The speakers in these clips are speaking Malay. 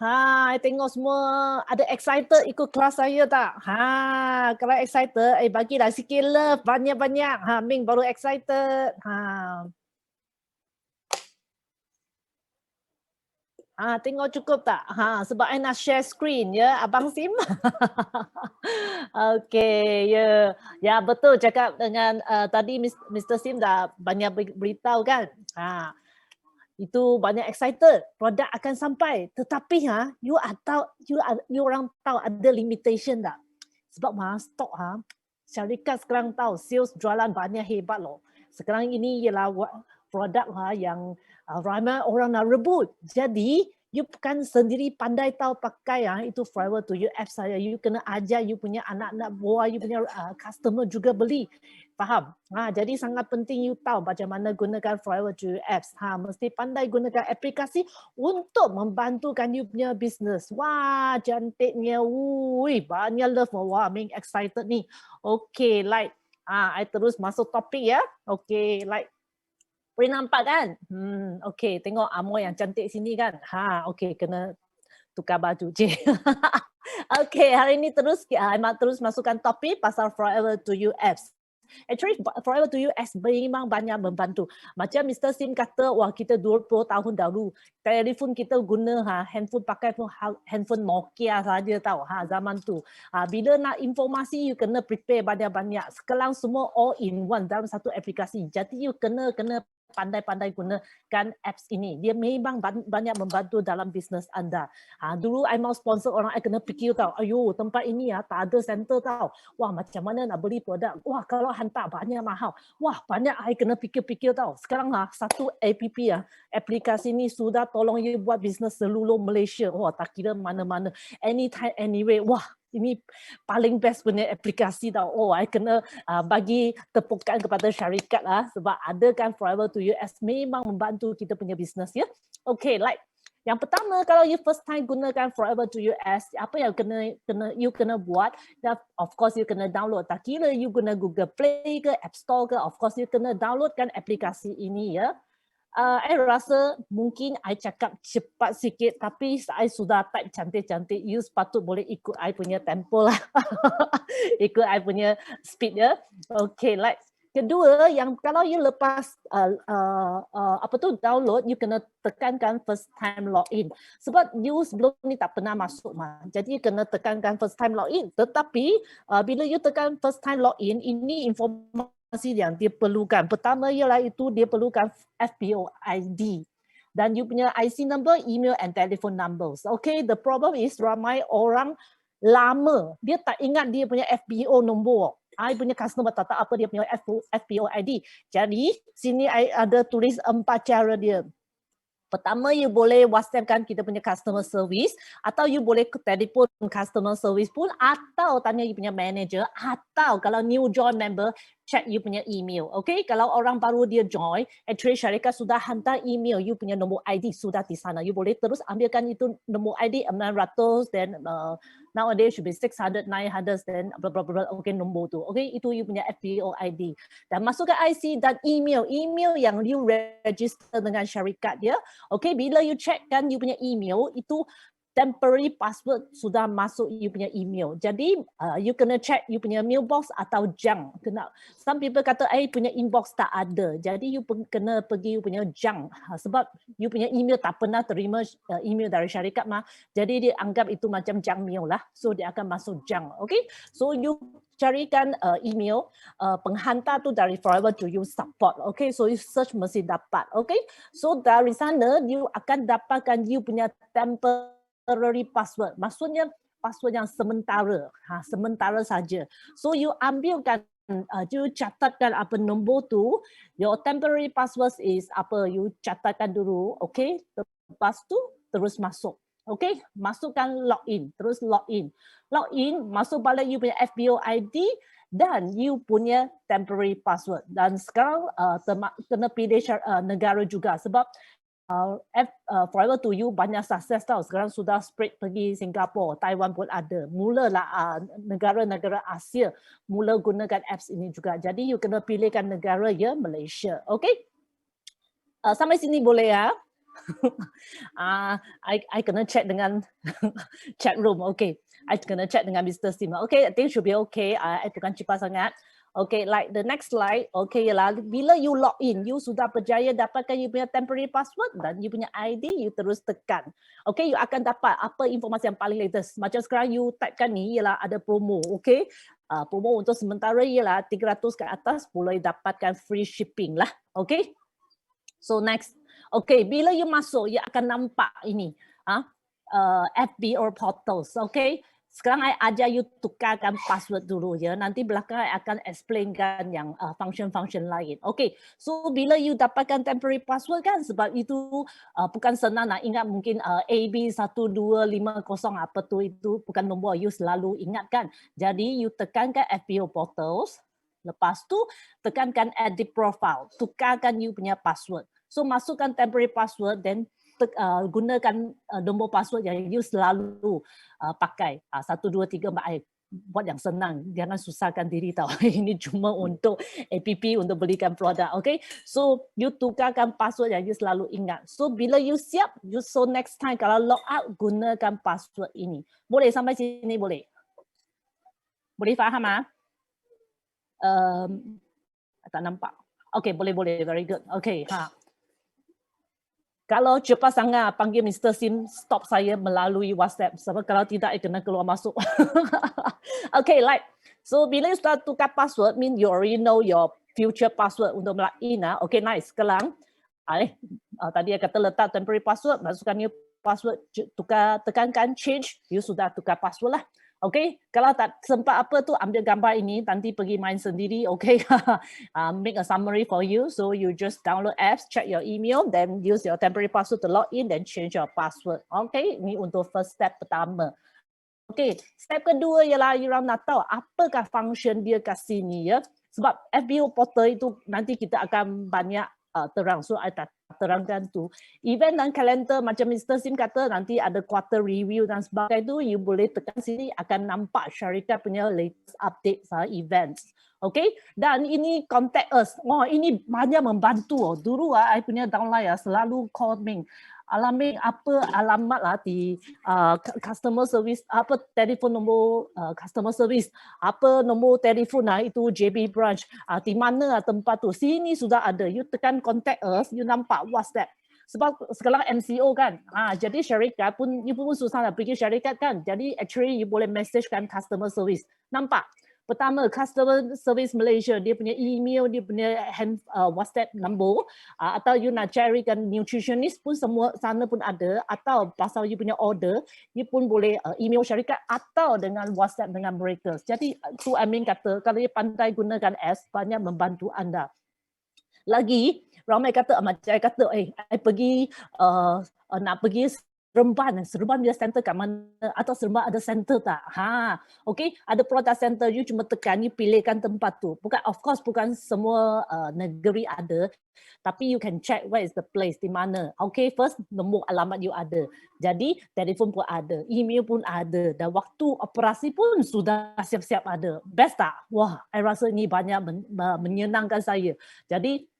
Ha, tengok semua ada excited ikut kelas saya tak? Ha, kalau excited, bagilah sikit love banyak-banyak. Ha, Ming baru excited. Ha. Tengok cukup tak? Sebab I nak share screen ya, Abang Sim. Okey, ya. Ya betul cakap dengan tadi Mr. Sim dah banyak beritahu kan. Itu banyak excited, produk akan sampai. Tetapi you orang tahu ada limitation tak? Sebab stok syarikat sekarang tahu sales jualan banyak hebat loh. Sekarang ini ialah produk yang ramai orang nak rebut. Jadi you bukan sendiri pandai tahu pakai itu Forever to You app saya. You kena ajar you punya anak-anak buah, you punya customer juga beli. Faham? Jadi sangat penting you tahu macam mana gunakan Forever to You apps. Mesti pandai gunakan aplikasi untuk membantukan you punya bisnes. Wah, cantiknya. Banyak love. Wah, Ming excited ni. Okay, like. I terus masuk topik ya. Okay, like. Boleh nampak kan? Okay, tengok Amo yang cantik sini kan? Okay, kena tukar baju. Okay, hari ini terus masukkan topik pasal Forever to You apps. Actually, Forever to You apps memang banyak membantu. Macam Mr. Sim kata, wah kita 20 tahun dahulu, telefon kita guna handphone pakai handphone Nokia saja tahu zaman tu. Bila nak informasi, you kena prepare banyak-banyak. Sekarang semua all in one dalam satu aplikasi. Jadi you kena pandai-pandai gunakan apps ini. Dia memang banyak membantu dalam bisnes anda. Dulu I mau sponsor orang, I kena fikir tahu, ayo tempat ini tak ada center tahu. Wah macam mana nak beli produk. Wah kalau hantar banyak mahal. Wah banyak I kena fikir-fikir tahu. Sekarang satu app aplikasi ini sudah tolong you buat bisnes seluruh Malaysia. Wah tak kira mana-mana. Anytime, anyway. Wah ini paling best punya aplikasi tau. Oh, I kena bagi tepukan kepada syarikat sebab ada kan Forever to You as memang membantu kita punya bisnes ya. Okay, like yang pertama kalau you first time gunakan Forever to You as apa yang you kena buat? Of course you kena download. Tak kira you guna Google Play ke App Store ke, of course you kena downloadkan aplikasi ini ya. I rasa mungkin I cakap cepat sikit tapi I sudah type cantik-cantik. You sepatut boleh ikut I punya tempo lah. Ikut I punya speed ya. Okay, like kedua yang kalau you lepas download, you kena tekankan first time login. Sebab you sebelum ni tak pernah masuk jadi you kena tekankan first time login. Tetapi bila you tekan first time login, ini informasi yang dia perlukan. Pertama ialah itu dia perlukan FBO ID dan you punya IC number, email and telephone numbers. Okay, the problem is ramai orang lama dia tak ingat dia punya FBO nombor. I punya customer tak tahu apa dia punya FBO ID. Jadi sini I ada tulis 4 cara dia. Pertama, you boleh WhatsAppkan kita punya customer service atau you boleh telefon customer service pun atau tanya you punya manager atau kalau new join member, check you punya email. Okay, kalau orang baru dia join, actually syarikat sudah hantar email you punya nombor ID sudah di sana. You boleh terus ambilkan itu nombor ID 900 dan nowadays should be 600, 900 then blah blah blah. Okay, nombor tu. Okay, itu you punya FBO ID. Dan masukkan IC dan email yang you register dengan syarikat dia. Okay, bila you check kan you punya email itu temporary password sudah masuk you punya email. Jadi you kena check you punya mailbox atau junk. Some people kata punya inbox tak ada. Jadi you kena pergi you punya junk sebab you punya email tak pernah terima email dari syarikat Jadi dia anggap itu macam junk mail lah. So dia akan masuk junk. Okay, so you carikan email penghantar tu dari Forever to You support. Okay, so you search mesti dapat. Okay, so dari sana you akan dapatkan you punya temporary password. Maksudnya password yang sementara. Sementara saja. So you ambilkan you catatkan apa nombor tu. Your temporary password is apa, you catatkan dulu. Okay, lepas tu terus masuk. Okay, masukkan login, terus login. Login, masuk balik you punya FBO ID dan you punya temporary password. Dan sekarang kena pilih negara juga sebab Forever to You banyak sukses tau. Sekarang sudah spread pergi Singapura, Taiwan pun ada. Mulalah negara-negara Asia mula gunakan apps ini juga. Jadi you kena pilihkan negara ya Malaysia. Okay? Sampai sini boleh ya? I kena check dengan chat room. Okay, I kena check dengan Mr. Sim. Okay, I think should be okay. I bukan cepat sangat. Okay, like the next slide. Okay, lah. Bila you log in, you sudah berjaya dapatkan you punya temporary password dan you punya ID, you terus tekan. Okay, you akan dapat apa informasi yang paling latest. Macam sekarang you typekan ni, ialah ada promo. Okay, promo untuk sementara ialah 300 ke atas boleh dapatkan free shipping lah. Okay, so next. Okay, bila you masuk, you akan nampak ini. FB or portals. Okay, sekarang I ajar you tukarkan password dulu ya. Nanti belakang I akan explainkan yang function-function lain. Okay, so bila you dapatkan temporary password kan, sebab itu bukan senang nak ingat, mungkin AB1250 apa tu, itu bukan nombor you selalu ingatkan. Jadi you tekankan FB or portals. Lepas tu tekankan edit profile, tukarkan you punya password. So masukkan temporary password, then gunakan nombor password yang you selalu pakai. 1, 2, 3, 4. Buat yang senang, jangan susahkan diri tahu. Ini cuma untuk app untuk belikan produk. Okay, so you tukarkan password yang you selalu ingat. So bila you siap, so next time kalau log out, gunakan password ini. Boleh sampai sini? Boleh? Boleh faham? Tak nampak. Okay, boleh. Very good. Okay, Kalau cepat sangat, panggil Mr. Sim, stop saya melalui WhatsApp. Sebab kalau tidak, kena keluar masuk. Okay, like. So, bila you start tukar password, mean you already know your future password untuk login. Okay, nice. Sekarang, tadi saya kata letak temporary password, masukkan new password, tekankan change, you sudah tukar password lah. Okay, kalau tak sempat apa tu, ambil gambar ini, nanti pergi main sendiri. Okay, make a summary for you. So you just download apps, check your email, then use your temporary password to log in, then change your password. Okay, ini untuk first step pertama. Okay, step kedua ialah you nak tahu apakah function dia kat sini ya. Sebab FBO portal itu nanti kita akan banyak terang. So I tak terangkan tu. Event dan kalender macam Mr. Sim kata nanti ada quarter review dan sebagainya tu, you boleh tekan sini akan nampak syarikat punya latest update events. Okay, dan ini contact us. Wah, ini banyak membantu. Dulu I punya downline selalu call Ming. Alamin apa alamat lah di customer service, apa telefon nombor customer service, apa nombor telefon itu JB branch, di mana tempat tu, sini sudah ada, you tekan contact us, you nampak WhatsApp. Sebab sekarang MCO kan, jadi syarikat pun, you pun susah nak pergi syarikat kan, jadi actually you boleh message kan customer service, nampak. Pertama, Customer Service Malaysia, dia punya email, dia punya WhatsApp number, atau you nak carikan nutritionist pun semua sana pun ada, atau pasal you punya order, you pun boleh email syarikat atau dengan WhatsApp dengan mereka. Jadi tu Amin kata, kalau you pandai gunakan apps, banyak membantu anda. Lagi, ramai kata, macam saya kata, I pergi, nak pergi Seremban dia center kat mana, atau Seremban ada center tak? Okay, ada product center, you cuma tekan, you pilihkan tempat tu. Bukan, of course, bukan semua negeri ada, tapi you can check where is the place, di mana. Okay, first, nombor alamat you ada. Jadi, telefon pun ada, email pun ada, dan waktu operasi pun sudah siap-siap ada. Best tak? Wah, I rasa ini banyak menyenangkan saya. Jadi,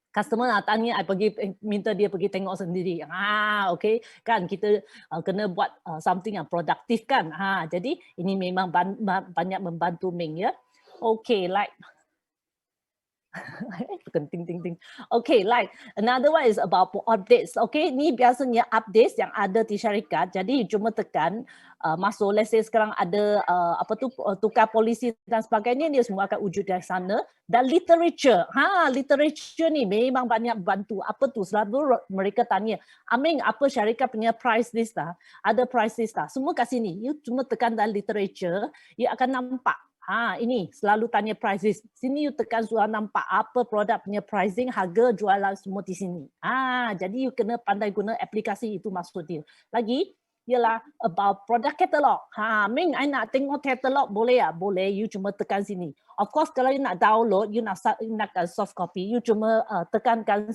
customer nak tanya, I pergi minta dia pergi tengok sendiri. Okay, kan kita kena buat something yang produktif kan. Jadi ini memang banyak membantu Ming ya. Okay, like Okay, like another one is about updates. Okay, ni biasanya updates yang ada di syarikat. Jadi cuma tekan masuk, let's say sekarang ada tukar polisi dan sebagainya, dia semua akan wujud dari sana. Dan literature, literature ni memang banyak bantu. Apa tu? Selalu mereka tanya, Amin, apa syarikat punya price list lah? Ada price list lah. Semua kat sini. You cuma tekan dalam literature, you akan nampak. Ini selalu tanya prices. Sini you tekan sudah nampak apa produk punya pricing, harga jualan semua di sini. Jadi you kena pandai guna aplikasi itu maksud dia. Lagi ialah about product catalog. Ming, I nak tengok catalog boleh ya? Boleh, you cuma tekan sini. Of course kalau you nak download, you nakkan soft copy, you cuma tekankan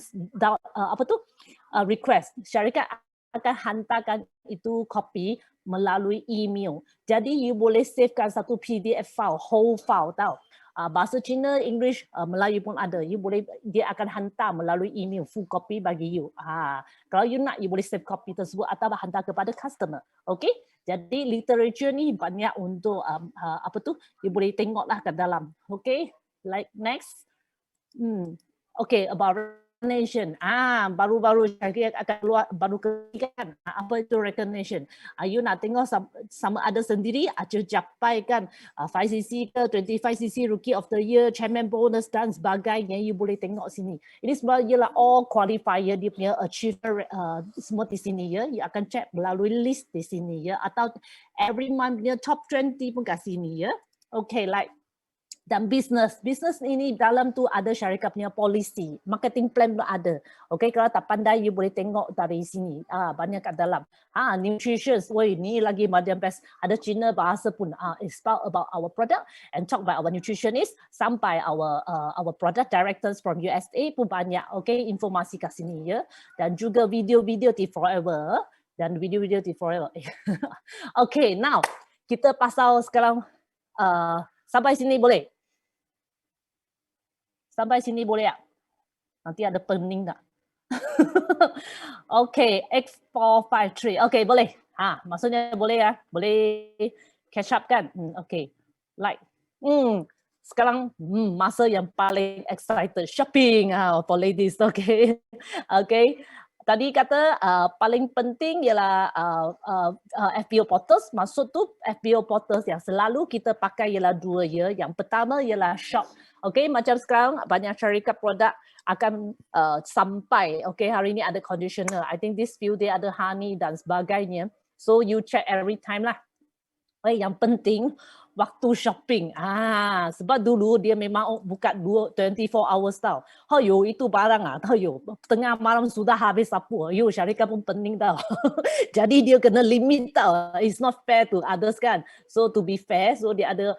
request. Syarikat akan hantarkan itu copy melalui email. Jadi you boleh savekan satu PDF file, whole file tau. bahasa Cina, English, Melayu pun ada. You boleh, dia akan hantar melalui email full copy bagi you. Kalau you nak, you boleh save copy tersebut atau hantar kepada customer. Okay? Jadi literature ni banyak untuk apa tu? You boleh tengoklah ke dalam. Okay? Like next. Okay, about recognition. Baru-baru saya akan keluar baru kan. Apa itu recognition? You nak tengok sama ada sendiri aja capai kan 5cc ke 25cc Rookie of the Year, Chairman Bonus dan sebagainya, you boleh tengok sini. Ini semua ialah all qualifier, dia punya achiever semua di sini ya. You akan check melalui list di sini ya, atau every month punya top 20 pun kat sini ya. Okay, like dan bisnes ini dalam tu ada syarikat punya polisi, marketing plan pun ada. Okay, kalau tak pandai you boleh tengok dari sini. Banyak kat dalam. Nutrition, ni lagi macam best. Ada Cina bahasa pun. It's about our product and talk about our nutritionist sampai our product directors from USA pun banyak. Okay, informasi kat sini ya. Dan juga video-video di Forever dan video-video di Forever. Okay, now kita pasal sekarang sampai sini boleh? Sampai sini boleh tak? Nanti ada pening tak? Okay, X453. Okay, boleh. Maksudnya boleh ya? Boleh catch up kan? Okay, like. Sekarang masa yang paling excited, shopping for ladies. Okay, okay. Tadi kata paling penting ialah FBO portals. Maksud tu FBO portals yang selalu kita pakai ialah dua ya. Yang pertama ialah shop. Okay, macam sekarang banyak syarikat produk akan sampai. Okay, hari ini ada conditioner. I think this few day ada honey dan sebagainya. So you check every time lah. Yang penting waktu shopping. Sebab dulu dia memang buka 24 hours tau. Itu barang tengah malam sudah habis apa. Syarikat pun pening tau. Jadi dia kena limit tau. It's not fair to others kan. So to be fair, so dia ada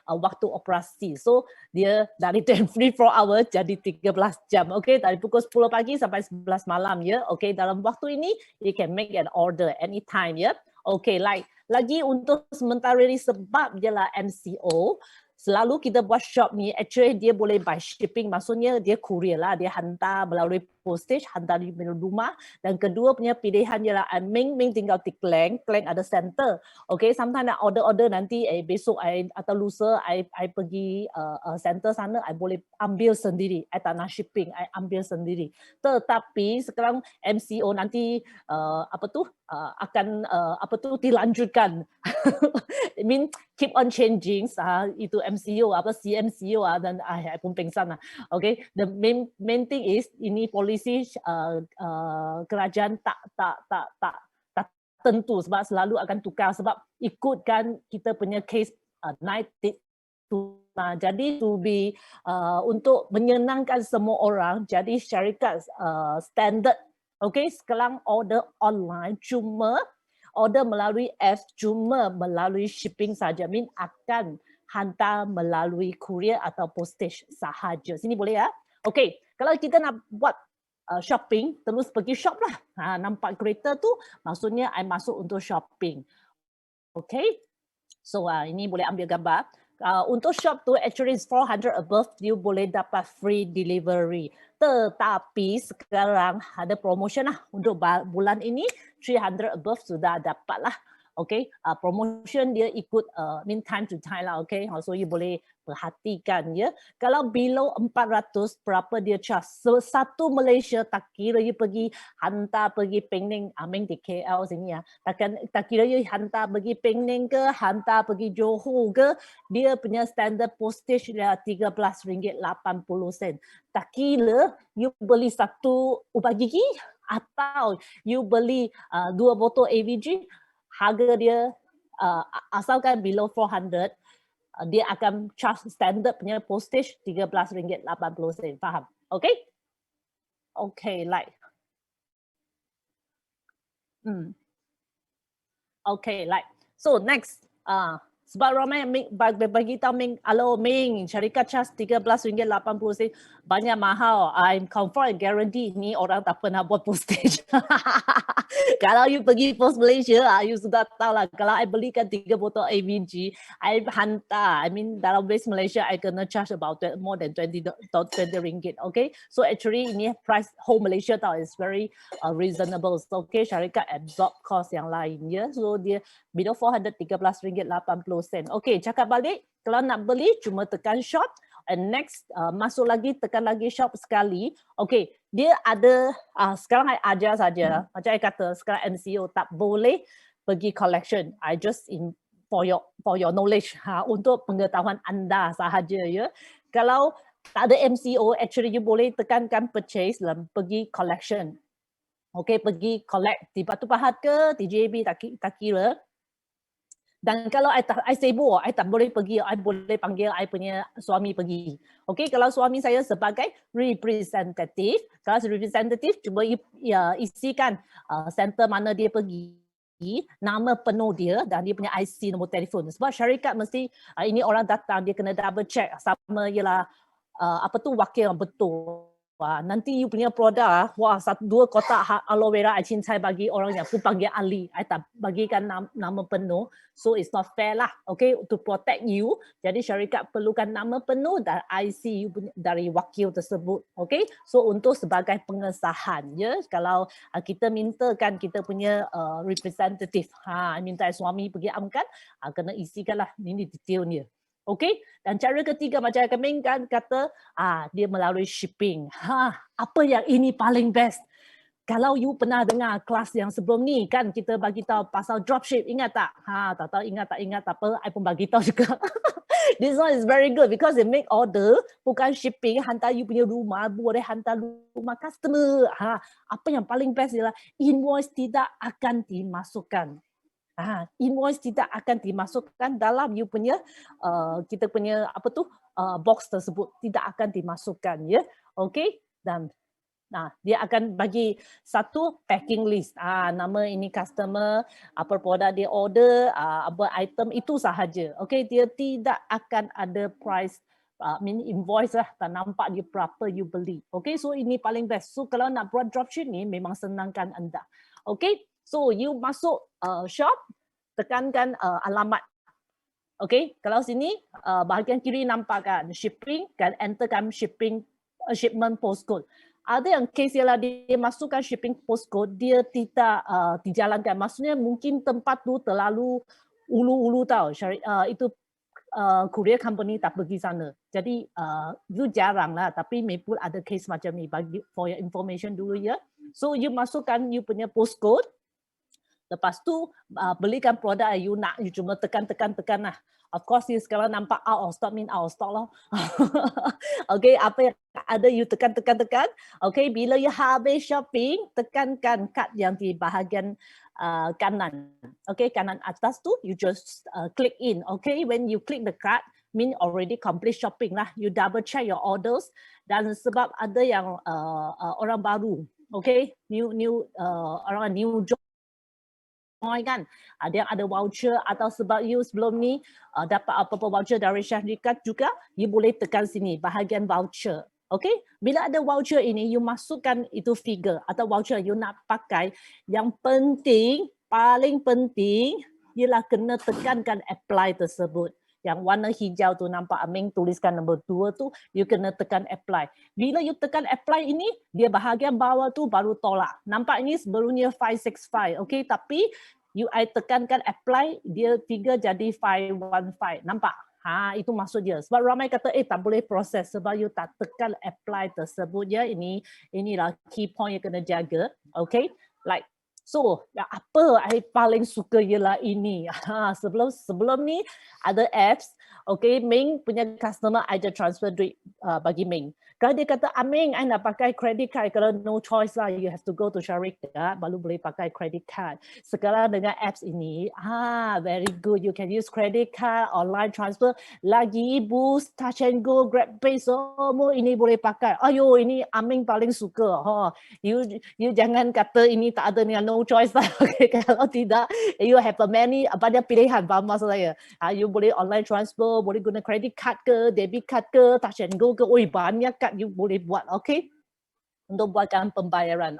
waktu operasi. So dia dari 24 hours jadi 13 jam. Okay, dari pukul 10 pagi sampai 11 malam ya. Okay, dalam waktu ini you can make an order anytime ya. Okay, like lagi untuk sementara ini sebab ialah MCO, selalu kita buat shop ni, actually dia boleh by shipping, maksudnya dia courier lah, dia hantar melalui postage, hantar di rumah. Dan kedua punya pilihan ialah Ming tinggal di Klang ada center. Okay, sometimes nak order nanti besok atau lusa I pergi center sana, I boleh ambil sendiri, I tak nak shipping, I ambil sendiri. Tetapi sekarang MCO nanti akan dilanjutkan. I mean keep on changing. Itu MCO CMCO dan I pun pengsan lah. Okay, the main thing is ini polisi kerajaan tak tentu sebab selalu akan tukar sebab ikutkan kita punya case night. Jadi to be untuk menyenangkan semua orang, jadi syarikat standard. Okay, sekarang order online cuma order melalui apps, cuma melalui shipping saja. Min akan hantar melalui courier atau postage sahaja. Sini boleh ya? Okay, kalau kita nak buat shopping, terus pergi shop lah. Nampak kereta tu, maksudnya I masuk untuk shopping. Okay, so ini boleh ambil gambar. Untuk shop tu actually is 400 above, you boleh dapat free delivery. Tetapi sekarang ada promotion lah untuk bulan ini 300 above sudah dapat lah. Okay, promotion dia ikut mean time to time lah. Okay, so you boleh perhatikan ya. Kalau below 400 berapa dia charge? Satu Malaysia tak kira you pergi hantar pergi Penang, Aming di KL sini ya. Tak kira you hantar pergi Penang ke, hantar pergi Johor ke, dia punya standard postage dia RM13.80. Tak kira you beli satu ubat gigi atau you beli 2 botol AVG, harga dia asalkan below 400, dia akan charge standard punya postage RM13.80. Faham? Okay? Okay, like. Okay, like. So next, Sebab ramai bagi tahu Ming, alo Ming, syarikat charge RM13.80 banyak mahal. I'm confirm guarantee ni orang tak pernah buat postage. Kalau you pergi pos Malaysia, you sudah tahu lah. Kalau I belikan 3 botol AVG, I hantar. I mean dalam base Malaysia, I kena charge about more than 20 ringgit. Okay, so actually ini price whole Malaysia tahu is very reasonable. So okay, syarikat absorb cost yang lain ya. So dia below 400 RM13.80. Okay, cakap balik, kalau nak beli cuma tekan shop, and next masuk lagi, tekan lagi shop sekali. Okay, dia ada, sekarang I ajar saja, macam I kata, sekarang MCO tak boleh pergi collection. I just for your knowledge, untuk pengetahuan anda sahaja ya. Kalau tak ada MCO, actually you boleh tekankan purchase dan pergi collection. Okay, pergi collect di Batu Pahat ke, TJB tak kira. Dan kalau I sibuk, I tak boleh pergi, I boleh panggil I punya suami pergi. Okay, kalau suami saya sebagai representative, kalau representative cuba isikan center mana dia pergi, nama penuh dia dan dia punya IC, nombor telefon. Sebab syarikat mesti, ini orang datang, dia kena double check sama ialah wakil yang betul. Wah, nanti you punya produk, wah, 2 kotak aloe vera I cincai bagi orang yang pun panggil Ali. I tak bagikan nama penuh. So it's not fair lah. Okay, to protect you. Jadi syarikat perlukan nama penuh dan IC you dari wakil tersebut. Okay, so untuk sebagai pengesahan. Ya, kalau kita mintakan kita punya representative, minta suami pergi amkan, kena isikan lah. Ini detailnya. Okay, dan cara ketiga macam kami kan kata dia melalui shipping. Apa yang ini paling best? Kalau you pernah dengar kelas yang sebelum ni kan kita bagi tahu pasal dropship, ingat tak? Tak tahu ingat apa, I pun bagi tahu juga. This one is very good because they make order, bukan shipping, hantar you punya rumah, boleh hantar rumah customer. Apa yang paling best ialah invoice tidak akan dimasukkan. Invoice tidak akan dimasukkan dalam you punya kita punya box tersebut, tidak akan dimasukkan ya. Okay, dan dia akan bagi satu packing list, nama ini customer, apa produk dia order, apa item, itu sahaja. Okay, dia tidak akan ada price invoice lah, tak nampak dia berapa you beli. Okay, so ini paling best. So kalau nak buat dropship ni memang senangkan anda. Okay, so you masuk shop, tekankan alamat. Okay, kalau sini bahagian kiri nampak kan shipping, kan enterkan shipment postcode. Ada yang case ialah dia masukkan shipping postcode, dia tidak dijalankan. Maksudnya mungkin tempat tu terlalu ulu-ulu tau. Itu courier company tak pergi sana. Jadi you jarang lah, tapi maybe ada case macam ni. Bagi for your information dulu ya. So you masukkan you punya postcode. Lepas tu belikan produk you nak, you cuma tekan lah. Of course, you sekarang nampak out of stock, out of stock lah. Okay, apa yang ada you tekan. Okay, bila you habis shopping, tekankan kad yang di bahagian kanan. Okay, kanan atas tu, you just click in. Okay, when you click the card, mean already complete shopping lah. You double check your orders. Dan sebab ada yang orang baru, okay, orang new job, kan, ada yang ada voucher atau sebab you sebelum ni dapat apa-apa voucher dari syarikat juga, you boleh tekan sini bahagian voucher. Okay, bila ada voucher ini, you masukkan itu figure atau voucher you nak pakai. Yang penting, paling penting ialah kena tekankan apply tersebut. Yang warna hijau tu nampak Aming tuliskan nombor 2 tu, you kena tekan apply. Bila you tekan apply ini, dia bahagian bawah tu baru tolak. Nampak ini sebelumnya 565, okay, tapi I tekankan apply, dia figure jadi 515. Nampak? Itu maksud dia. Sebab ramai kata, tak boleh proses sebab you tak tekan apply tersebut ya. Inilah key point yang kena jaga. Okay? Like, so, apa I paling suka ialah ini. Sebelum ni ada apps, okay, Ming punya customer ada transfer duit bagi Ming. Kalau dia kata, Ming, I nak pakai credit card, kalau no choice lah, you have to go to syarikat, baru boleh pakai credit card. Sekarang dengan apps ini, very good, you can use credit card, online transfer, lagi Boost, Touch and Go, GrabPay, semua ini boleh pakai. Ayo, ini Ming paling suka. You jangan kata ini tak ada dengan no no choice lah. Okay, kalau tidak, you have a many banyak pilihan. Faham maksud saya? You boleh online transfer, boleh guna credit card ke, debit card ke, touch and go ke. Oi, banyak kad you boleh buat. Okay, untuk buatkan pembayaran.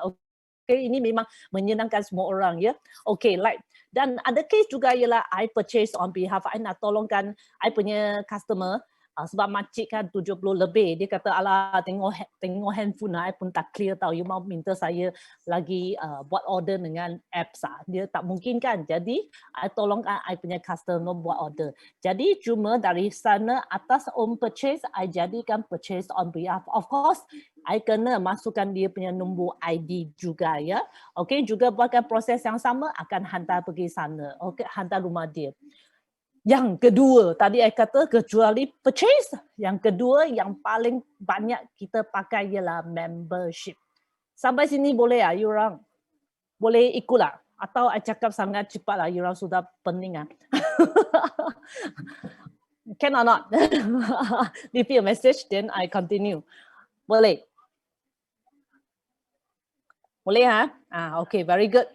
Okay, ini memang menyenangkan semua orang ya. Okay, like dan ada case juga ialah I purchase on behalf, I nak tolongkan I punya customer. Sebab makcik kan 70 lebih, dia kata alah tengok handphone I pun tak clear tau, you mau minta saya lagi buat order dengan apps dia tak mungkin kan. Jadi I tolongkan I punya customer buat order. Jadi cuma dari sana atas on purchase I jadikan purchase on behalf. Of course I kena masukkan dia punya nombor ID juga ya. Okay, juga buatkan proses yang sama akan hantar pergi sana. Okay, hantar rumah dia. Yang kedua, tadi saya kata kecuali purchase, yang kedua yang paling banyak kita pakai ialah membership. Sampai sini boleh you orang? Boleh ikut lah? Atau saya cakap sangat cepat lah, you orang sudah pening lah. Can or not? Leave me a message, then I continue. Boleh? Boleh ha? Okay, very good.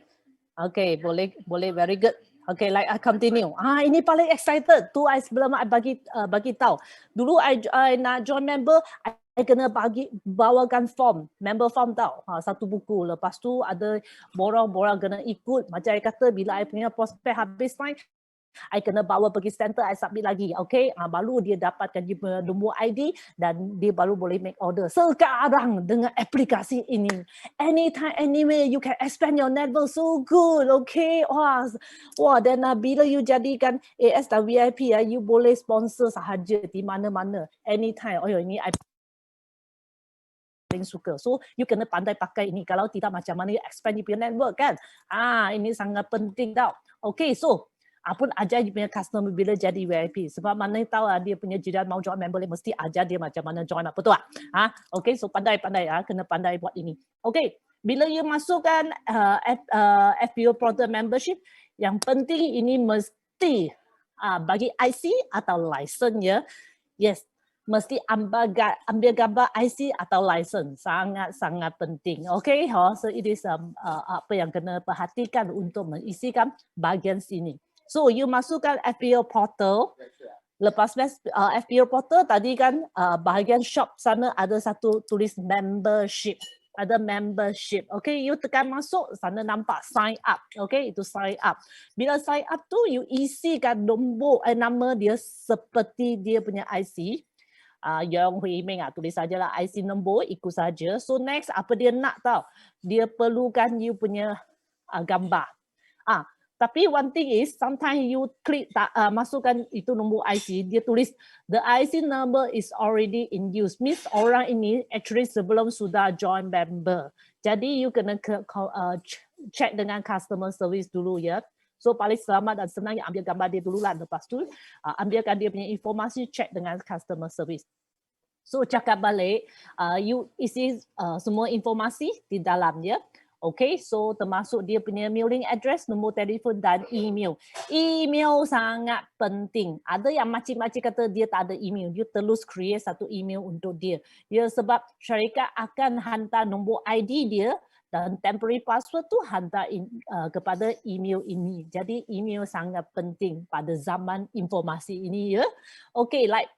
Okay, boleh, very good. Okay, like I continue. Ini paling excited. Tu I sebelum I bagi tahu. Dulu I nak join member, I kena bawakan form, member form tau. Satu buku. Lepas tu ada borang-borang kena ikut. Macam I kata bila I punya prospek habis time, I kena bawa pergi center, I submit lagi. Okay, baru dia dapatkan dia punya nombor ID dan dia baru boleh make order. Sekarang dengan aplikasi ini, anytime, anywhere, you can expand your network so good. Okay, wah, dan bila you jadikan AS dan VIP, you boleh sponsor sahaja di mana-mana, anytime. Oh, ini I paling suka. So, you kena pandai pakai ini. Kalau tidak, macam mana you expand your network kan? Ini sangat penting tau. Okay, so pun ajar dia punya customer bila jadi VIP. Sebab mana tahu dia punya jiran mau join member, mesti ajar dia macam mana join. Betul tak? Okay, so pandai-pandai, kena pandai buat ini. Okay, bila you masukkan FPO Portal Membership, yang penting ini mesti bagi IC atau license ya. Yes, mesti ambil gambar IC atau license. Sangat-sangat penting. Okay, so it is apa yang kena perhatikan untuk mengisikan bahagian sini. So, you masukkan FPO Portal. Lepas FPO Portal, tadi kan bahagian shop sana ada satu tulis membership. Ada membership. Okay, you tekan masuk, sana nampak sign up. Okay, itu sign up. Bila sign up tu, you isikan nama dia seperti dia punya IC. Yang Hui Ming tulis sajalah IC nombor, ikut saja. So, next, apa dia nak tahu? Dia perlukan you punya gambar. Tapi one thing is, sometimes you klik masukkan itu nombor IC, dia tulis the IC number is already in use. Means orang ini actually sebelum sudah join member. Jadi you kena check dengan customer service dulu ya. So paling selamat dan senang ambil gambar dia dulu lah. Lepas tu ambilkan dia punya informasi, check dengan customer service. So cakap balik, you isi semua informasi di dalam ya. Okay, so termasuk dia punya mailing address, nombor telefon dan email. Email sangat penting. Ada yang macam-macam kata dia tak ada email. You terus create satu email untuk dia. Ya, sebab syarikat akan hantar nombor ID dia dan temporary password tu hantar kepada email ini. Jadi email sangat penting pada zaman informasi ini ya. Okay, like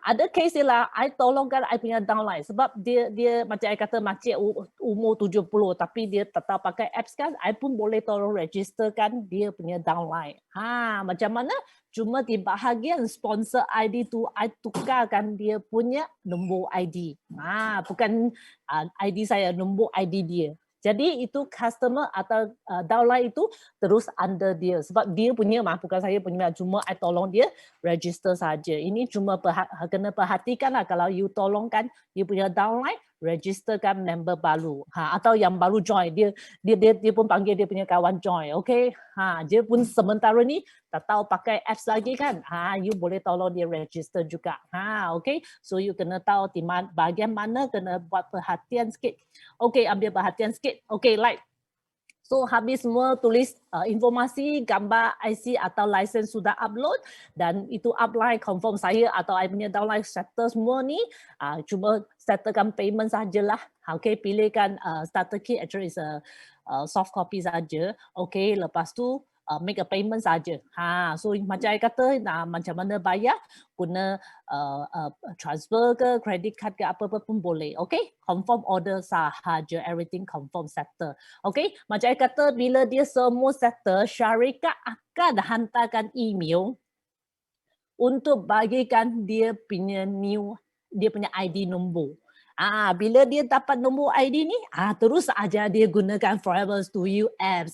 ada case dia lah, I tolongkan I punya downline sebab dia macam I kata makcik umur 70 tapi dia tak tahu pakai apps kan, I pun boleh tolong registerkan dia punya downline. Macam mana? Cuma di bahagian sponsor ID tu, I tukarkan dia punya nombor ID. Bukan ID saya, nombor ID dia. Jadi itu customer atau downline itu terus under dia sebab dia punya bukan saya punya, cuma I tolong dia register saja. Ini cuma kena perhatikanlah kalau you tolongkan you punya downline registerkan member baru. Atau yang baru join dia pun panggil dia punya kawan join. Okay? Dia pun sementara ni tak tahu pakai apps lagi kan. You boleh tolong dia register juga. Okay? So you kena tahu di bahagian mana kena buat perhatian sikit. Okay, ambil perhatian sikit. Okay, like So habis semua tulis informasi, gambar IC atau license sudah upload dan itu apply confirm saya atau I punya downline settle semua ni, cuma settlekan payment sajalah. Okay, pilihkan starter kit actually is a soft copy saja. Okay, lepas tu make a payment saja. So macam saya kata, macam mana bayar, guna transfer ke, credit card ke, apa-apa pun boleh. Okay, confirm order sahaja, everything confirm settle. Okay, macam saya kata, bila dia semua settle, syarikat akan hantarkan email untuk bagikan dia punya ID nombor. Bila dia dapat nombor ID ni, terus aja dia gunakan Forever to You apps.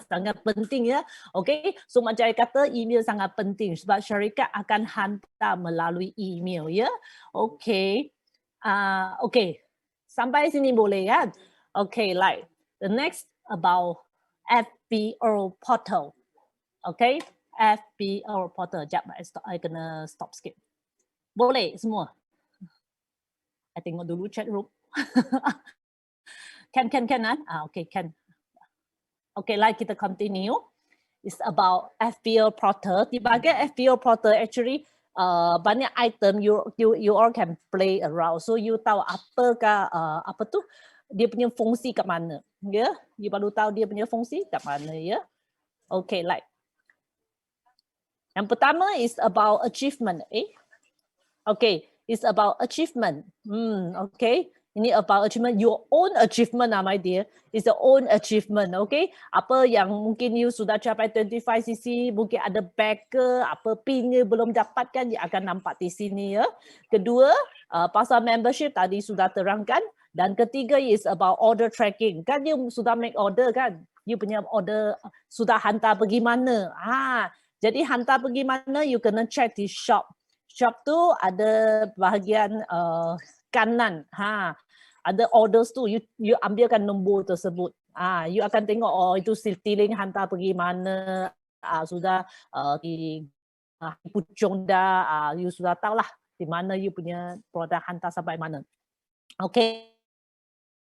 Sangat penting ya. Okay, so macam saya kata, email sangat penting sebab syarikat akan hantar melalui email ya. Okay, okay, sampai sini boleh kan? Okay, like the next about FBO portal. Okay, FBO portal. Sekejap, I kena stop skip. Boleh semua? I tengok dulu chat room. Can okay, can. Okay, like kita continue. It's about FBO portal. Di bahagian FBO portal actually banyak item you all can play around. So you tahu apakah apa tu dia punya fungsi kat mana, ya? You baru tahu dia punya fungsi kat mana, ya? Okay, like yang pertama is about achievement. Okay, it's about achievement. Okay, ini about achievement, your own achievement my dear. It's your own achievement, okay? Apa yang mungkin you sudah capai 25cc, mungkin ada bag ke, apa pin belum dapatkan, dia akan nampak di sini ya. Kedua, pasal membership tadi sudah terangkan. Dan ketiga is about order tracking. Kan you sudah make order kan? You punya order sudah hantar pergi mana? Jadi hantar pergi mana, you kena check di shop. Shop tu ada bahagian kanan, ada orders tu, you ambilkan nombor tersebut. You akan tengok, oh itu Citylink hantar pergi mana, sudah di Puchong dah, you sudah tahulah di mana you punya produk hantar sampai mana. Okay.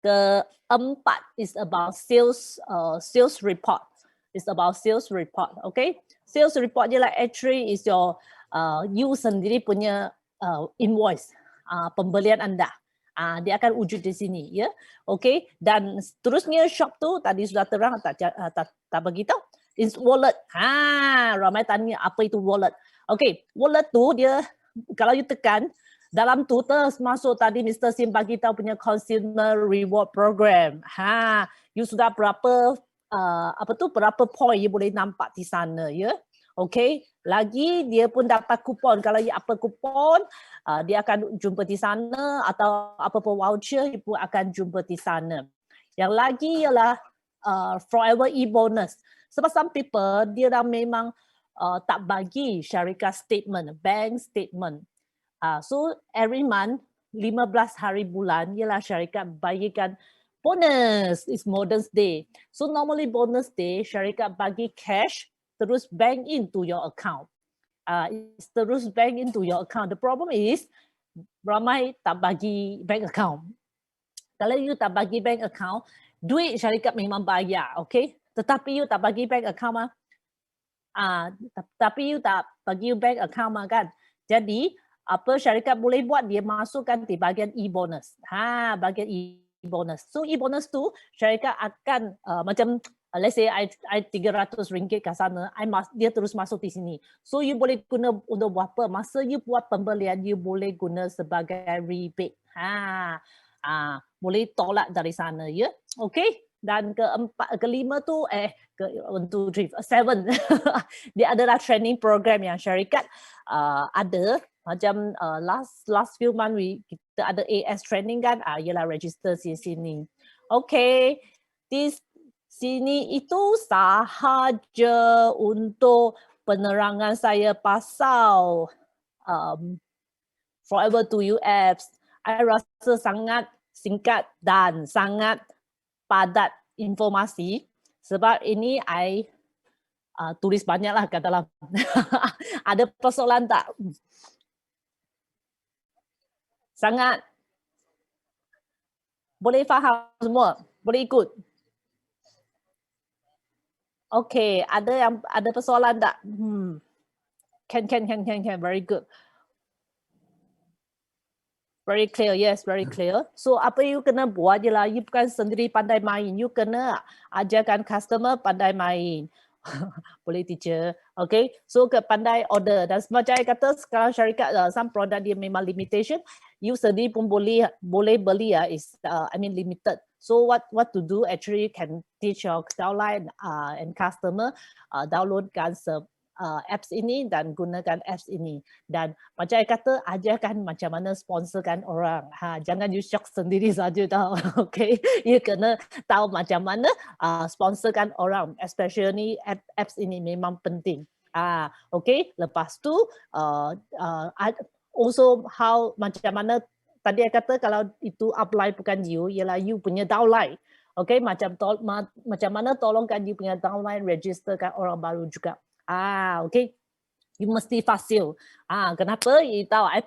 Keempat is about sales report. It's about sales report, okay? Sales report dia like actually is your you sendiri punya invoice, pembelian anda. Dia akan wujud di sini, ya. Okay, dan seterusnya shop tu tadi sudah terang, tak begitu. It's wallet. Ramai tanya apa itu wallet. Okay, wallet tu dia kalau you tekan dalam tu termasuk tadi Mr. Sim bagi tahu punya consumer reward program. You sudah berapa berapa point you boleh nampak di sana, ya. Okay, lagi dia pun dapat kupon. Kalau you apa kupon, dia akan jumpa di sana, atau apa-apa voucher dia pun akan jumpa di sana. Yang lagi ialah forever e-bonus. Sebab some people dia dah memang tak bagi syarikat statement, bank statement. So every month 15 hari bulan ialah syarikat bagikan bonus. It's Mother's Day. So normally bonus day syarikat bagi cash terus bank into your account. It's terus bank into your account. The problem is ramai tak bagi bank account. Kalau you tak bagi bank account, duit syarikat memang bayar, okay? Tetapi you tak bagi bank account tapi you tak bagi bank account kan. Jadi apa syarikat boleh buat, dia masukkan di bahagian e-bonus. Bahagian e-bonus. So e-bonus tu syarikat akan macam let's say I RM300 kat sana, dia terus masuk di sini. So you boleh guna untuk buat apa? Masa you buat pembelian, you boleh guna sebagai rebate. Boleh tolak dari sana, ya. Okay. Dan kelima tu 1, 2, 3, 7 dia adalah training program yang syarikat ada. Macam last few month kita ada AS training kan, ialah register di sini. Okay, di sini itu sahaja untuk penerangan saya pasal Forever to You apps. I rasa sangat singkat dan sangat padat informasi sebab ini I tulis banyaklah kat dalam. Ada persoalan tak? Sangat boleh faham semua, boleh ikut. Okay, ada persoalan tak? Can. Very good. Very clear, yes, very clear. So apa you kena buat je lah, you bukan sendiri pandai main, you kena ajarkan customer pandai main. Boleh teacher, okay? So ke pandai order. Dan macam saya kata sekarang syarikat some produk dia memang limitation, you sendiri pun boleh beli is limited. So what to do? Actually, you can teach your downline and customer downloadkan apps ini dan gunakan apps ini. Dan macam saya kata, ajarkan macam mana sponsorkan orang. Jangan you shock sendiri saja tau. Okay, you kena tahu macam mana sponsorkan orang, especially apps ini memang penting. Okay, lepas tu also how macam mana tadi saya kata kalau itu upline bukan you, ialah you punya downline. Okay, macam mana tolongkan you punya downline registerkan orang baru juga. Okay. You mesti fasil. Kenapa? You tahu, I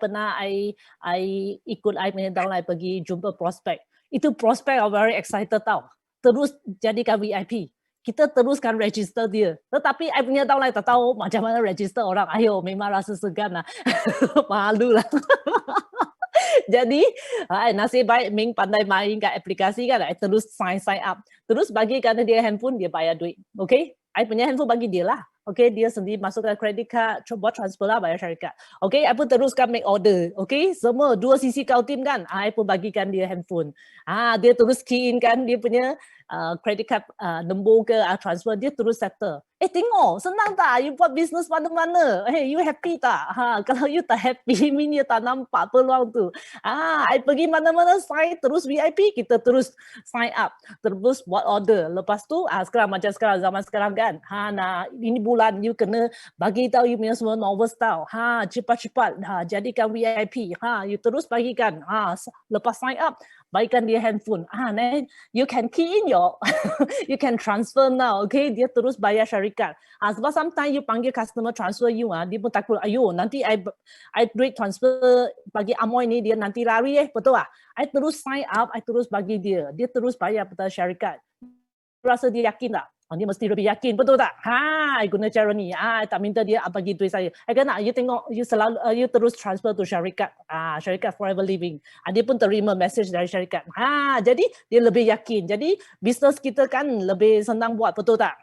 ikut I punya downline pergi jumpa prospek. Itu prospek are very excited tau. Terus jadikan VIP. Kita teruskan register dia. Tetapi I punya downline tak tahu macam mana register orang. Ayo, memang rasa segan lah. Malu lah. Jadi nasib baik Ming pandai main kat aplikasi kan. I terus sign up. Terus bagikan dia handphone, dia bayar duit. Okay? I punya handphone bagi dia lah. Okay, dia sendiri masukkan credit card, buat transfer lah bayar syarikat. Okay, I pun teruskan make order. Okay, semua 2 sisi kau tim kan, I pun bagikan dia handphone. Dia terus key in kan dia punya credit card nombor ke transfer, dia terus settle. Tengok, senang tak? You buat bisnes mana-mana. Hey, you happy tak? Kalau you tak happy, mean you tak nampak peluang tu. I pergi mana-mana sign terus VIP, kita terus sign up, terus buat order. Lepas tu, sekarang macam sekarang, zaman sekarang kan, ini bulan you kena bagi tahu you punya semua novels tau. Cepat-cepat, jadikan VIP. You terus bagikan. Lepas sign up, bagikan dia handphone. Then you can key in your, you can transfer now. Okay, dia terus bayar syarikat. Sebab sometimes you panggil customer transfer you, dia pun takut, ayo nanti I duit transfer bagi Amoy ni dia nanti lari betul tak? I terus sign up, I terus bagi dia terus bayar pada syarikat. Rasa dia yakin tak? Dia mesti lebih yakin, betul tak? I guna cara ni. I tak minta dia bagi duit saya. I kena, you tengok, you selalu, you terus transfer to syarikat. Syarikat Forever Living. Dia pun terima message dari syarikat. Jadi dia lebih yakin. Jadi bisnes kita kan lebih senang buat, betul tak?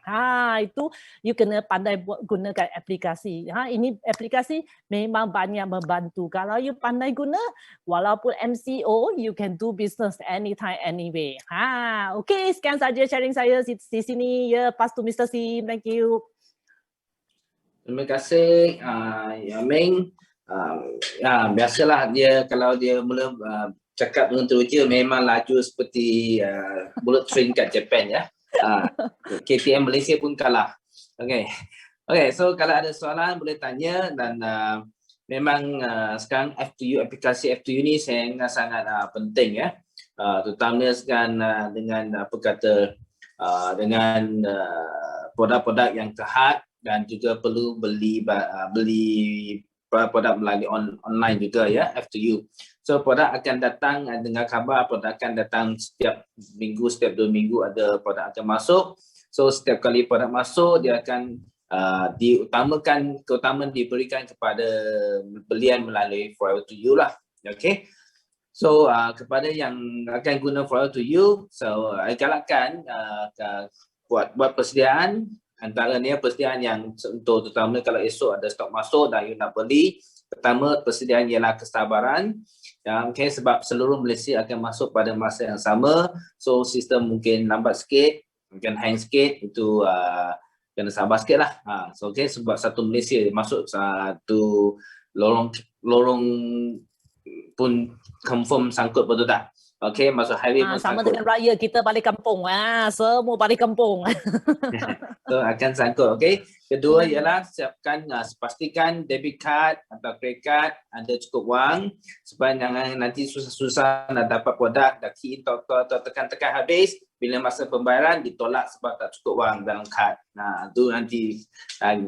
Itu you kena pandai gunakan aplikasi. Ini aplikasi memang banyak membantu. Kalau you pandai guna, walaupun MCO, you can do business anytime, anyway. Okay, sekian saja sharing saya di sini. Pass to Mr. Sim. Thank you. Terima kasih, Ming. Biasalah dia kalau dia mula cakap dengan teruja memang laju seperti bullet train kat Japan ya. KTM Malaysia pun kalah. Okay, so kalau ada soalan boleh tanya dan memang sekarang F2U, aplikasi F2U ni sangat penting ya. Terutama sekarang dengan apa kata dengan produk-produk yang terhad dan juga perlu beli produk melalui online juga ya, F2U. So produk akan datang, dengar khabar produk akan datang setiap minggu, setiap 2 minggu ada produk akan masuk. So setiap kali produk masuk dia akan keutamaan diberikan kepada belian melalui Forever2U lah. Okay. So kepada yang akan guna Forever2U, so I galakkan buat persediaan, antaranya persediaan yang untuk terutama kalau esok ada stok masuk dan you nak beli. Pertama persediaan ialah kesabaran. Okay, sebab seluruh Malaysia akan masuk pada masa yang sama. So sistem mungkin lambat sikit, mungkin hang sikit, itu kena sabar sikit lah. So okay, sebab satu Malaysia masuk satu lorong pun confirm sangkut, betul tak? Okey, masuk highway pun sama sangkut. Dengan raya kita balik kampung. Semua balik kampung. So akan sangkut. Okey. Kedua ialah pastikan debit card atau credit card ada cukup wang supaya jangan nanti susah-susah nak dapat produk, dah key in atau tekan-tekan habis, bila masa pembayaran ditolak sebab tak cukup wang dalam kad. Tu nanti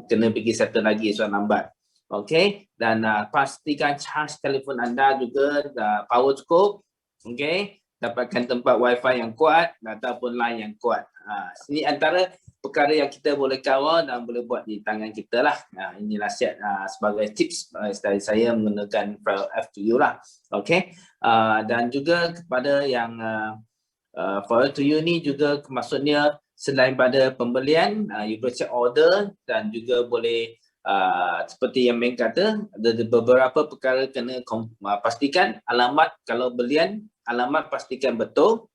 kena pergi settle lagi soal lambat. Okey, dan pastikan charge telefon anda juga power cukup. Okey, dapatkan tempat wifi yang kuat ataupun line yang kuat. Ini antara perkara yang kita boleh cover dan boleh buat di tangan kita lah. Ini nasihat sebagai tips dari saya menggunakan File F2U lah. Okay. Dan juga kepada yang File F2U ni juga maksudnya selain pada pembelian, you boleh check order dan juga boleh seperti yang Meng kata, ada beberapa perkara kena pastikan alamat. Kalau belian, alamat pastikan betul.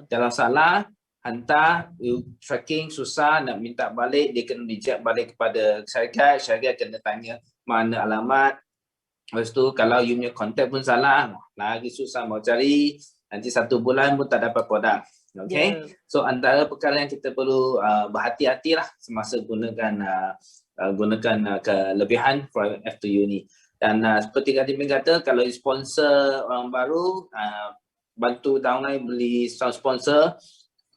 Kalau salah, hantar, tracking susah, nak minta balik, dia kena reject balik kepada syarikat kena tanya mana alamat. Lepas tu kalau you punya contact pun salah, lagi susah mau cari, nanti 1 bulan pun tak dapat produk. Okay, so antara perkara yang kita perlu berhati-hatilah semasa gunakan kelebihan File F2U ni. Dan seperti tadi Meng kata, kalau sponsor orang baru, bantu downline beli sponsor,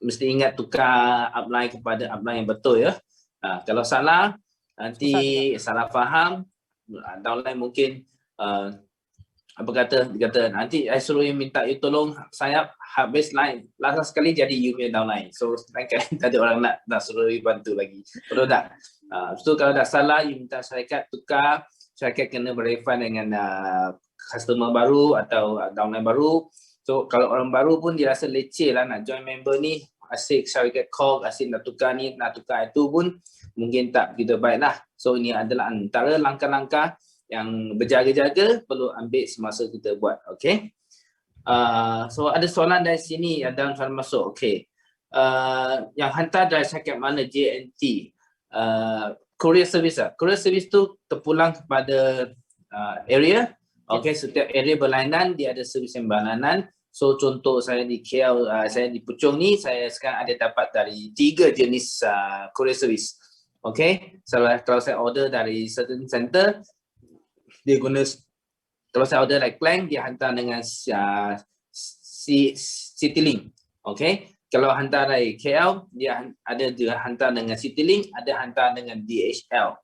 mesti ingat tukar upline kepada upline yang betul ya. Kalau salah, nanti salah faham, downline mungkin dia kata nanti saya suruh you minta you tolong saya habis line. Last sekali jadi you punya downline. So lain kali tak ada orang nak suruh you bantu lagi. Betul tak? So kalau dah salah, you minta syarikat tukar, syarikat kena verify dengan customer baru atau downline baru. So kalau orang baru pun dia rasa leceh lah nak join member ni, asyik syarikat call, asyik nak tukar ni, nak tukar itu pun mungkin tak begitu baik lah. So ini adalah antara langkah-langkah yang berjaga-jaga perlu ambil semasa kita buat. Okay. So ada soalan dari sini, ada soalan masuk. Okay. Yang hantar dari syarikat mana JNT? Courier service lah. Courier service tu terpulang kepada area. Okay, setiap area berlainan dia ada servis yang berlainan. So contoh saya di KL, saya di Puchong ni, saya sekarang ada dapat dari 3 jenis courier service. Okay, kalau saya order dari certain center, dia guna, kalau saya order like Plank, dia hantar dengan Citylink. Okay, kalau hantar dari KL, dia ada hantar dengan Citylink, ada hantar dengan DHL.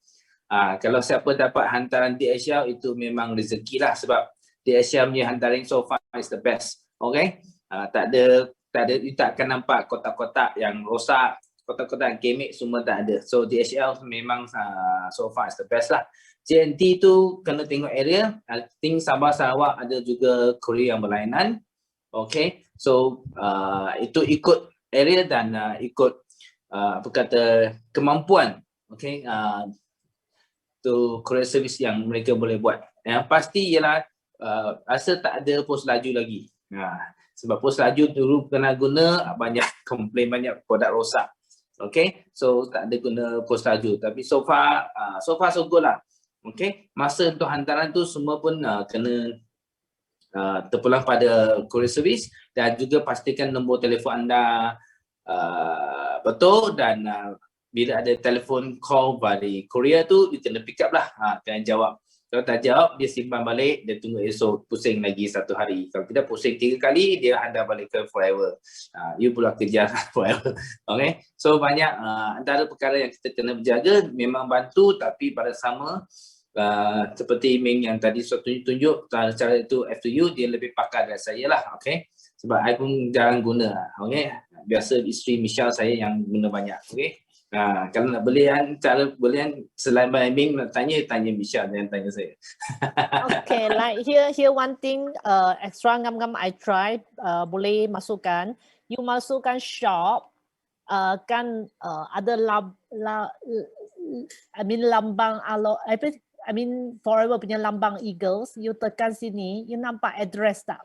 Kalau siapa dapat hantaran DHL itu memang rezeki lah, sebab DHL punya hantaran so far is the best. Okay, tak ada you tak akan nampak kotak-kotak yang rosak, kotak-kotak yang kemek semua tak ada. So DHL memang so far is the best lah. JNT tu kena tengok area. I think Sabah Sarawak ada juga courier yang berlainan. Okay, so itu ikut area dan ikut kemampuan. Okay, tu courier service yang mereka boleh buat. Yang pasti ialah rasa tak ada pos laju lagi. Sebab pos laju dulu kena guna, banyak komplain, banyak produk rosak. Okay, so tak ada guna pos laju. Tapi so far so good lah. Okay, masa untuk hantaran tu semua pun kena terpulang pada courier service, dan juga pastikan nombor telefon anda betul, dan bila ada telefon call dari courier tu, dia kena pick up lah, kena jawab. Kalau tak jawab, dia simpan balik, dia tunggu esok, pusing lagi 1 hari. Kalau tidak pusing 3 kali, dia hantar balik ke forever. You pula kerja forever. Okay, so banyak antara perkara yang kita kena berjaga, memang bantu, tapi pada sama seperti Meng yang tadi tunjuk cara itu F2U, dia lebih pakar dari saya lah. Okay, sebab saya pun jarang guna. Okay, biasa isteri Michelle saya yang guna banyak. Okay, kalau nak belian, cara belian selain Meng nak tanya Michelle, jangan tanya saya. Okay, like here one thing extra ngam-ngam I try, boleh masukkan, you masukkan shop, kan ada lambang Forever punya lambang Eagles, you tekan sini, you nampak address tak?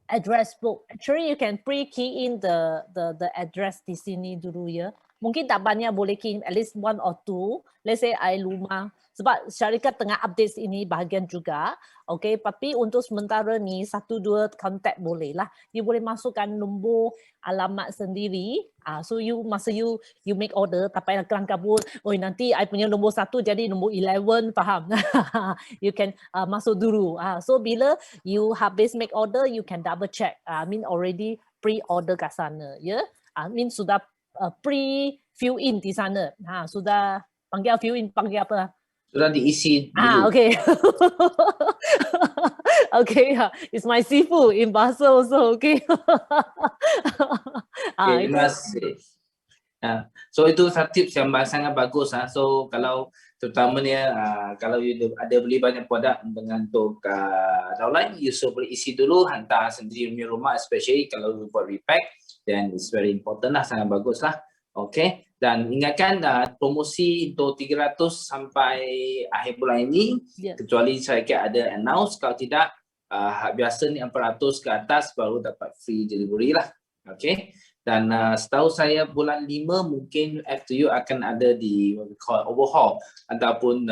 Address book. Actually you can pre-key in the address di sini dulu ya. Mungkin tak banyak boleh key in, at least 1 or 2. Let's say I rumah, sebab syarikat tengah update ini bahagian juga. Okay, tapi untuk sementara ni 1-2 contact boleh lah. You boleh masukkan nombor alamat sendiri. So masa you make order, tak payah kelang-kabut, nanti I punya nombor 1 jadi nombor 11, faham? You can masuk dulu. So bila you habis make order, you can double check. Already pre-order kat sana. Ya? Sudah pre-fill in di sana. Sudah panggil fill in, panggil apa? Sudah diisi dulu. Okay. Okay, it's my sifu in bahasa also, okay. Terima kasih. So itu satu tips yang sangat bagus. So kalau terutamanya kalau you ada beli banyak produk dengan untuk downline, you boleh isi dulu, hantar sendiri punya rumah, especially kalau you buat repack, then it's very important lah, sangat bagus lah. Okay, dan ingatkan promosi untuk 300 sampai akhir bulan ini, kecuali saya kira ada announce, kalau tidak biasa ni 400 ke atas baru dapat free delivery lah. Okay. Dan setahu saya bulan 5 mungkin FTU akan ada di overhaul ataupun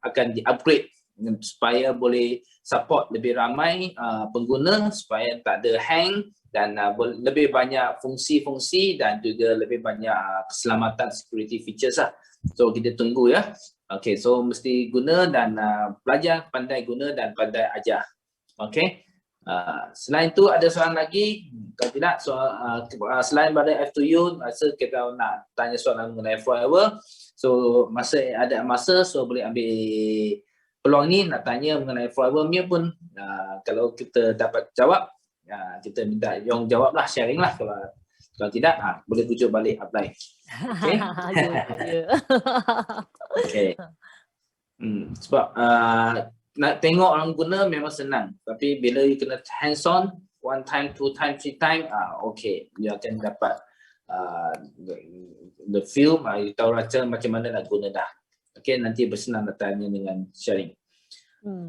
akan di-upgrade supaya boleh support lebih ramai pengguna, supaya tak ada hang dan lebih banyak fungsi-fungsi dan juga lebih banyak keselamatan security features lah. So kita tunggu ya. Okay, so mesti guna dan belajar, pandai guna dan pandai ajar. Okay. Selain itu ada soalan lagi? Kalau tidak, selain pada F2U, rasa kita nak tanya soalan mengenai forever. So ada masa, so boleh ambil peluang ni nak tanya mengenai forever punya pun. Kalau kita dapat jawab, kita minta Yong jawab lah, sharing lah. Kalau tidak, boleh tujuk balik apply. Okay. Okay. Sebab nak tengok orang guna memang senang, tapi bila you kena hands on 1 time, 2 time, 3 time, okay, you akan dapat the feel, you tahu rasa macam mana nak guna dah. Okay, nanti bersenang nak tanya dengan sharing.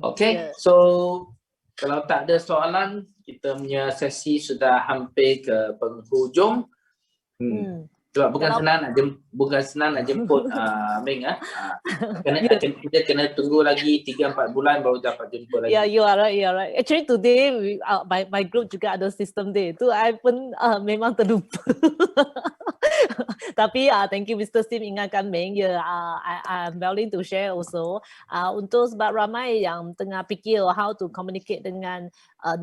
Okay, so kalau tak ada soalan, kita punya sesi sudah hampir ke penghujung. Sebab bukan senang nak jemput Ming. Kita kena tunggu lagi 3-4 bulan baru dapat jumpa lagi. Yeah, you are right. Actually today my group juga ada system day. Tu I pun memang terlupa. Tapi thank you Mr. Sim ingatkan Ming. I'm willing to share also. Untuk sebab ramai yang tengah fikir how to communicate dengan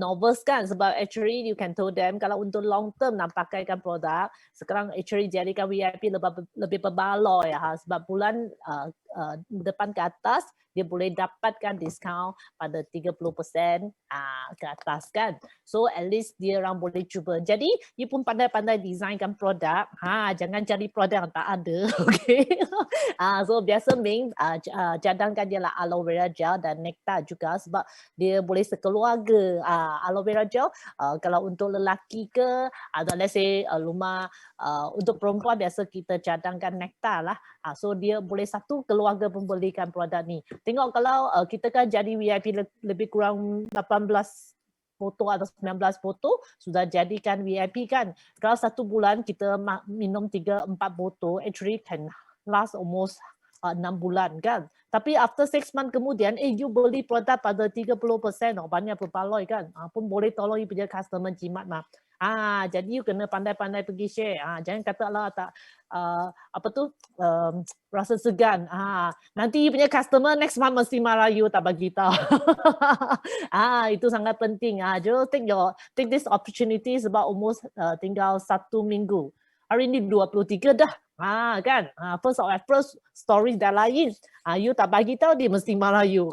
novice kan, sebab actually you can tell them kalau untuk long term nak pakaikan produk, sekarang actually jadikan VIP lebih berbaloi sebab bulan depan ke atas dia boleh dapatkan diskaun pada 30% ke atas kan. So at least dia orang boleh cuba. Jadi you pun pandai-pandai designkan produk. Jangan cari produk yang tak ada. Okay. So biasa Ming cadangkan dia lah aloe vera gel dan nectar juga sebab dia boleh sekeluarga. Aloe vera gel kalau untuk lelaki ke atau let's say rumah untuk perempuan biasa kita cadangkan nectar lah. So dia boleh satu keluarga membelikan produk ni. Tengok kalau kita kan jadi VIP lebih kurang 18 foto atau 19 foto sudah jadikan VIP kan. Kalau satu bulan kita minum 3-4 botol actually can last almost 6 bulan kan. Tapi after 6 months kemudian you beli produk pada 30%, banyak berbaloi kan. Pun boleh tolong you punya customer jimat mah. Jadi you kena pandai-pandai pergi share. Jangan kata lah tak rasa segan. Nanti you punya customer next month mesti marah you tak bagi tahu. Itu sangat penting. Just take this opportunity sebab almost tinggal 1 minggu. Hari ini 23 dah. Kan? First of all, story dah lain. You tak bagi tahu dia mesti marah you.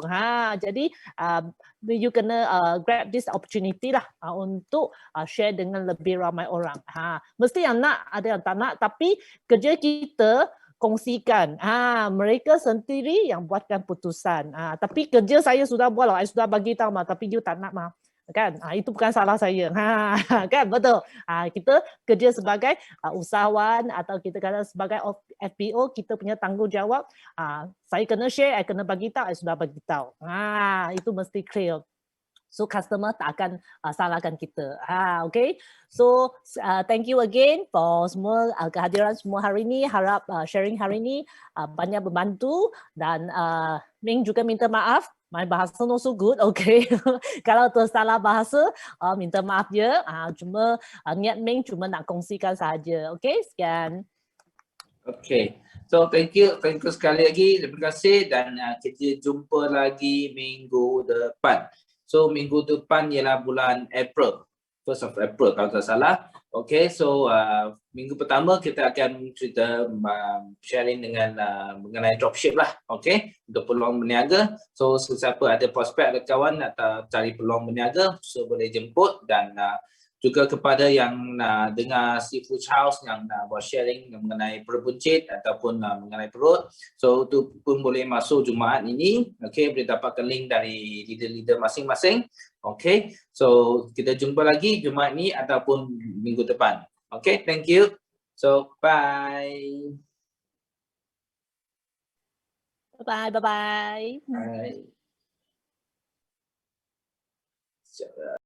Jadi you kena grab this opportunity lah untuk share dengan lebih ramai orang. Mesti yang nak, ada yang tak nak, tapi kerja kita kongsikan. Mereka sendiri yang buatkan putusan. Tapi kerja saya sudah buat lah, saya sudah bagi tahu mah, tapi you tak nak mah. Kan? Itu bukan salah saya. Kan? Betul. Kita kerja sebagai usahawan atau kita kata sebagai FPO, kita punya tanggungjawab. Saya kena share, saya kena bagi tahu, saya sudah bagi tahu. Itu mesti clear. So customer tak akan salahkan kita. Okay. So thank you again for semua kehadiran semua hari ini. Harap sharing hari ini banyak membantu dan Ming juga minta maaf. My bahasa not so good, okay. Kalau tersalah bahasa, minta maaf ya. Cuma niat Ming cuma nak kongsikan sahaja, okay. Sekian. Okay. So thank you sekali lagi. Terima kasih dan kita jumpa lagi minggu depan. So minggu depan ialah bulan April, 1st of April kalau tak salah. Okay, so minggu pertama kita akan cerita sharing dengan mengenai dropship lah. Okay, untuk peluang berniaga. So sesiapa ada prospek, ada kawan nak cari peluang berniaga, so boleh jemput dan juga kepada yang dengar si Fu Charles yang buat sharing mengenai perbuncit ataupun mengenai perut. So itu pun boleh masuk Jumaat ini. Okay, boleh dapatkan link dari leader-leader masing-masing. Okay, so kita jumpa lagi Jumaat ini ataupun minggu depan. Okay, thank you. So bye. Bye bye. Bye bye. Bye.